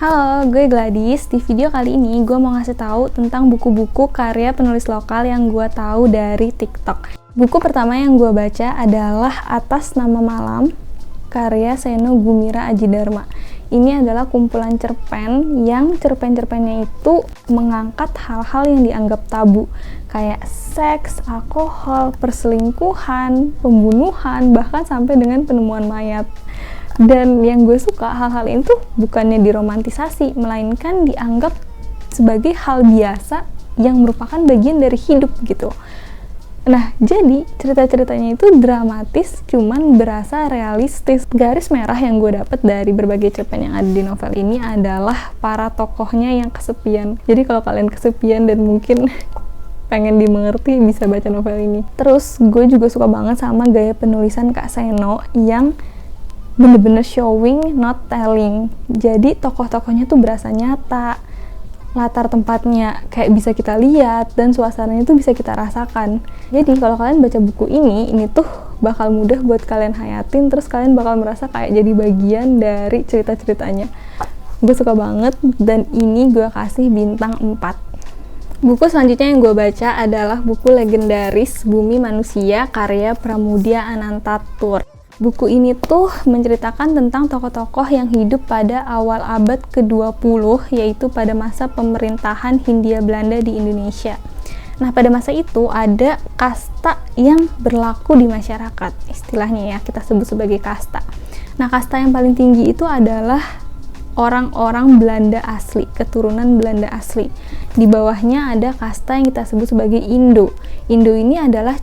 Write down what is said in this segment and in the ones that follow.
Halo, gue Gladys. Di video kali ini gue mau ngasih tahu tentang buku-buku karya penulis lokal yang gue tahu dari TikTok. Buku pertama yang gue baca adalah Atas Nama Malam, karya Seno Gumira Adjidharma. Ini adalah kumpulan cerpen yang cerpen-cerpennya itu mengangkat hal-hal yang dianggap tabu, kayak seks, alkohol, perselingkuhan, pembunuhan, bahkan sampai dengan penemuan mayat. Dan yang gue suka, hal-hal itu bukannya diromantisasi, melainkan dianggap sebagai hal biasa yang merupakan bagian dari hidup gitu. Nah, jadi cerita-ceritanya itu dramatis, cuman berasa realistis. Garis merah yang gue dapet dari berbagai cerpen yang ada di novel ini adalah para tokohnya yang kesepian. Jadi kalau kalian kesepian dan mungkin pengen dimengerti, bisa baca novel ini. Terus gue juga suka banget sama gaya penulisan Kak Seno yang bener-bener showing, not telling. Jadi tokoh-tokohnya tuh berasa nyata, latar tempatnya kayak bisa kita lihat, dan suasananya tuh bisa kita rasakan. Jadi kalau kalian baca buku ini tuh bakal mudah buat kalian hayatin, terus kalian bakal merasa kayak jadi bagian dari cerita-ceritanya. Gue suka banget, dan ini gue kasih bintang 4. Buku selanjutnya yang gue baca adalah buku legendaris Bumi Manusia karya Pramudia Anantatur. Buku ini tuh menceritakan tentang tokoh-tokoh yang hidup pada awal abad ke-20, yaitu pada masa pemerintahan Hindia Belanda di Indonesia. Nah, pada masa itu ada kasta yang berlaku di masyarakat. Istilahnya ya, kita sebut sebagai kasta. Nah, kasta yang paling tinggi itu adalah orang-orang Belanda asli, keturunan Belanda asli. Di bawahnya ada kasta yang kita sebut sebagai Indo. Indo ini adalah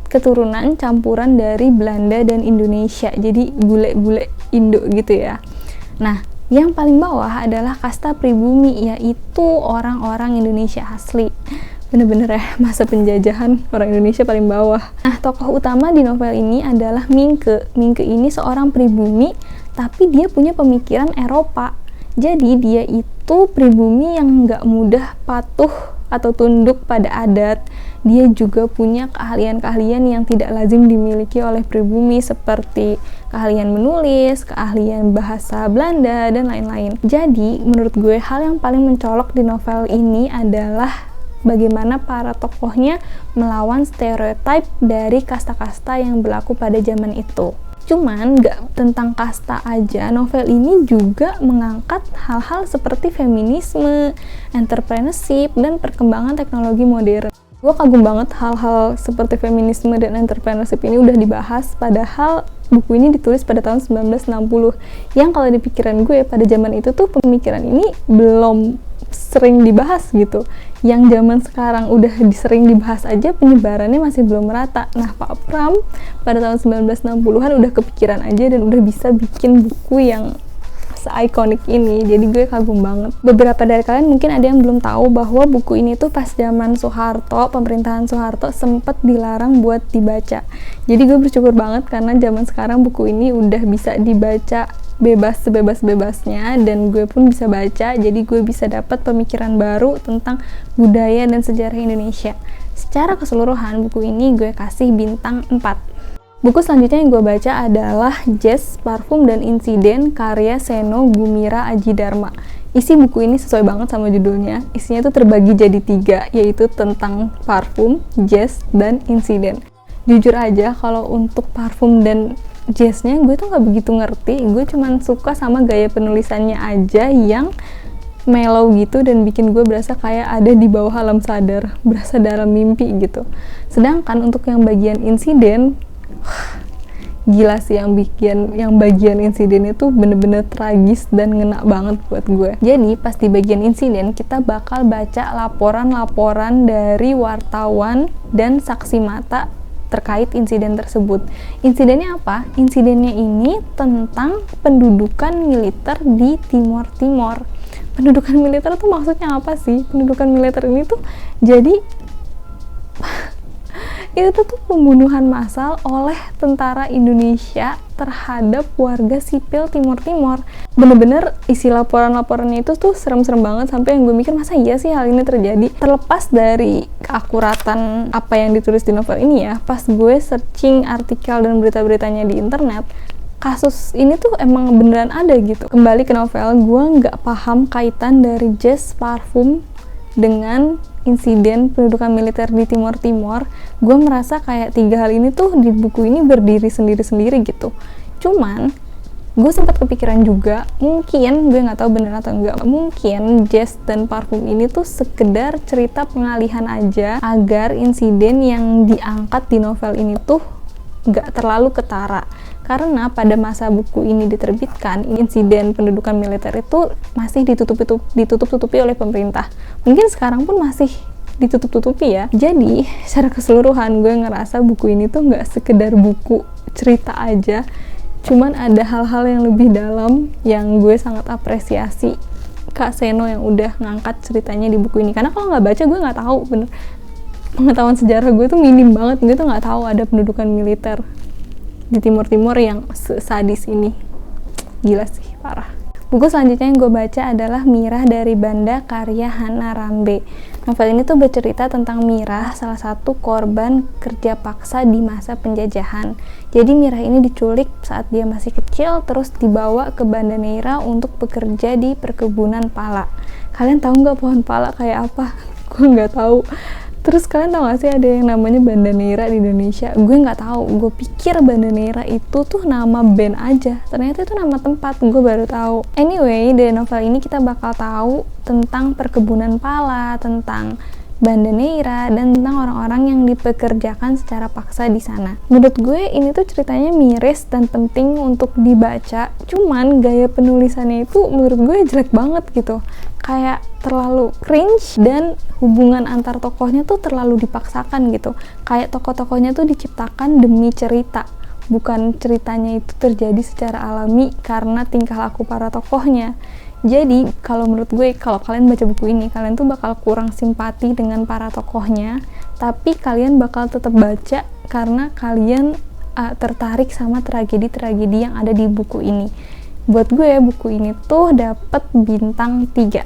keturunan campuran dari Belanda dan Indonesia, jadi bule-bule Indo gitu ya. Nah, yang paling bawah adalah kasta pribumi, yaitu orang-orang Indonesia asli. Bener-bener ya, masa penjajahan orang Indonesia paling bawah. Nah, tokoh utama di novel ini adalah Mingke. Mingke ini seorang pribumi, tapi dia punya pemikiran Eropa. Jadi dia itu pribumi yang nggak mudah patuh atau tunduk pada adat. Dia juga punya keahlian-keahlian yang tidak lazim dimiliki oleh pribumi, seperti keahlian menulis, keahlian bahasa Belanda, dan lain-lain. Jadi, menurut gue hal yang paling mencolok di novel ini adalah bagaimana para tokohnya melawan stereotip dari kasta-kasta yang berlaku pada zaman itu. Cuman gak tentang kasta aja, novel ini juga mengangkat hal-hal seperti feminisme, entrepreneurship, dan perkembangan teknologi modern. Gue kagum banget hal-hal seperti feminisme dan entrepreneurship ini udah dibahas, padahal buku ini ditulis pada tahun 1960, yang kalau di pikiran gue pada zaman itu tuh pemikiran ini belum sering dibahas gitu. Yang zaman sekarang udah sering dibahas aja, penyebarannya masih belum merata. Nah, Pak Pram pada tahun 1960-an udah kepikiran aja dan udah bisa bikin buku yang se-ikonik ini. Jadi gue kagum banget. Beberapa dari kalian mungkin ada yang belum tahu bahwa buku ini tuh pas zaman Soeharto, pemerintahan Soeharto, sempet dilarang buat dibaca. Jadi gue bersyukur banget karena zaman sekarang buku ini udah bisa dibaca bebas sebebas-bebasnya, dan gue pun bisa baca. Jadi gue bisa dapat pemikiran baru tentang budaya dan sejarah Indonesia. Secara keseluruhan buku ini gue kasih bintang 4. Buku selanjutnya yang gue baca adalah Jazz, Parfum, dan Insiden karya Seno Gumira Adjidharma. Isi buku ini sesuai banget sama judulnya. Isinya tuh terbagi jadi 3, yaitu tentang parfum, jazz, dan insiden. Jujur aja kalau untuk parfum dan jazznya gue tuh gak begitu ngerti. Gue cuman suka sama gaya penulisannya aja yang mellow gitu dan bikin gue berasa kayak ada di bawah alam sadar, berasa dalam mimpi gitu. Sedangkan untuk yang bagian insiden, gila sih, yang bagian insiden itu bener-bener tragis dan ngena banget buat gue. Jadi pas di bagian insiden kita bakal baca laporan-laporan dari wartawan dan saksi mata terkait insiden tersebut. Insidennya apa? Insidennya ini tentang pendudukan militer di Timor Timur. Pendudukan militer tuh maksudnya apa sih? Pendudukan militer ini tuh jadi itu tuh pembunuhan massal oleh tentara Indonesia terhadap warga sipil Timor Timur. Bener-bener isi laporan-laporannya itu tuh serem-serem banget, sampai yang gue mikir masa iya sih hal ini terjadi. Terlepas dari keakuratan apa yang ditulis di novel ini ya, pas gue searching artikel dan berita-beritanya di internet, kasus ini tuh emang beneran ada gitu. Kembali ke novel, gue nggak paham kaitan dari Jazz Parfum dengan insiden pendudukan militer di Timor Timur. Gue merasa kayak 3 hal ini tuh di buku ini berdiri sendiri-sendiri gitu. Cuman gue sempat kepikiran juga, mungkin gue nggak tahu bener atau enggak, mungkin Jazz dan Parfum ini tuh sekedar cerita pengalihan aja agar insiden yang diangkat di novel ini tuh nggak terlalu ketara. Karena pada masa buku ini diterbitkan, insiden pendudukan militer itu masih ditutup-tutupi oleh pemerintah. Mungkin sekarang pun masih ditutup-tutupi ya. Jadi secara keseluruhan gue ngerasa buku ini tuh nggak sekedar buku cerita aja, cuman ada hal-hal yang lebih dalam yang gue sangat apresiasi Kak Seno yang udah ngangkat ceritanya di buku ini. Karena kalau nggak baca gue nggak tahu, bener, pengetahuan sejarah gue tuh minim banget. Gue tuh nggak tahu ada pendudukan militer di Timur Timur yang sadis ini. Gila sih, parah. Buku selanjutnya yang gue baca adalah Mirah dari Banda karya Hana Rambe. Novel ini tuh bercerita tentang Mirah, salah satu korban kerja paksa di masa penjajahan. Jadi Mirah ini diculik saat dia masih kecil, terus dibawa ke Banda Neira untuk bekerja di perkebunan pala. Kalian tahu nggak pohon pala kayak apa? Gue nggak tahu. Terus kalian tau gak sih ada yang namanya Banda Neira di Indonesia? Gue nggak tahu. Gue pikir Banda Neira itu tuh nama band aja. Ternyata itu nama tempat. Gue baru tahu. Anyway, dari novel ini kita bakal tahu tentang perkebunan pala, tentang Banda Neira, dan tentang orang-orang yang dipekerjakan secara paksa di sana. Menurut gue ini tuh ceritanya miris dan penting untuk dibaca. Cuman gaya penulisannya itu menurut gue jelek banget gitu. Kayak terlalu cringe dan hubungan antar tokohnya tuh terlalu dipaksakan gitu. Kayak tokoh-tokohnya tuh diciptakan demi cerita, bukan ceritanya itu terjadi secara alami karena tingkah laku para tokohnya. Jadi kalau menurut gue, kalau kalian baca buku ini, kalian tuh bakal kurang simpati dengan para tokohnya, tapi kalian bakal tetap baca karena kalian tertarik sama tragedi-tragedi yang ada di buku ini. Buat gue, buku ini tuh dapet bintang 3.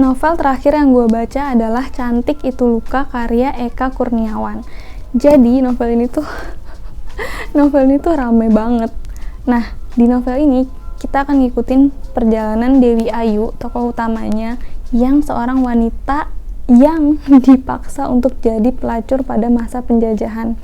Novel terakhir yang gue baca adalah Cantik Itu Luka karya Eka Kurniawan. Jadi novel ini tuh rame banget. Nah, di novel ini kita akan ngikutin perjalanan Dewi Ayu, tokoh utamanya, yang seorang wanita yang dipaksa untuk jadi pelacur pada masa penjajahan.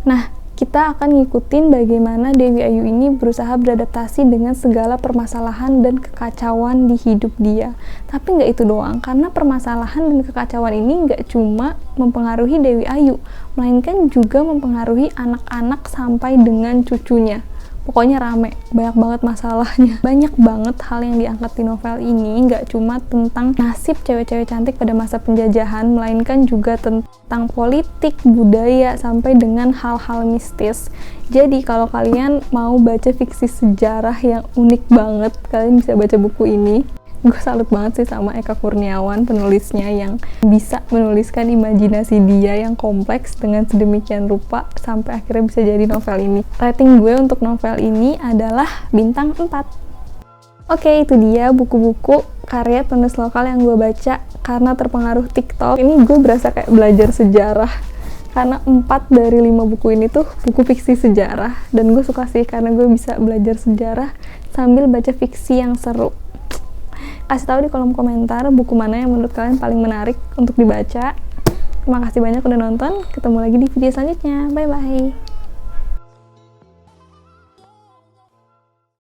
Nah, kita akan ngikutin bagaimana Dewi Ayu ini berusaha beradaptasi dengan segala permasalahan dan kekacauan di hidup dia. Tapi nggak itu doang, karena permasalahan dan kekacauan ini nggak cuma mempengaruhi Dewi Ayu, melainkan juga mempengaruhi anak-anak sampai dengan cucunya. Pokoknya rame, banyak banget masalahnya. Banyak banget hal yang diangkat di novel ini, nggak cuma tentang nasib cewek-cewek cantik pada masa penjajahan, melainkan juga tentang politik, budaya, sampai dengan hal-hal mistis. Jadi kalau kalian mau baca fiksi sejarah yang unik banget, kalian bisa baca buku ini. Gue salut banget sih sama Eka Kurniawan, penulisnya, yang bisa menuliskan imajinasi dia yang kompleks dengan sedemikian rupa sampai akhirnya bisa jadi novel ini. Rating gue untuk novel ini adalah bintang 4. Oke, itu dia buku-buku karya penulis lokal yang gue baca karena terpengaruh TikTok. Ini gue berasa kayak belajar sejarah, karena 4 dari 5 buku ini tuh buku fiksi sejarah, dan gue suka sih karena gue bisa belajar sejarah sambil baca fiksi yang seru. Kasih tahu di kolom komentar buku mana yang menurut kalian paling menarik untuk dibaca. Terima kasih banyak udah nonton. Ketemu lagi di video selanjutnya. Bye bye.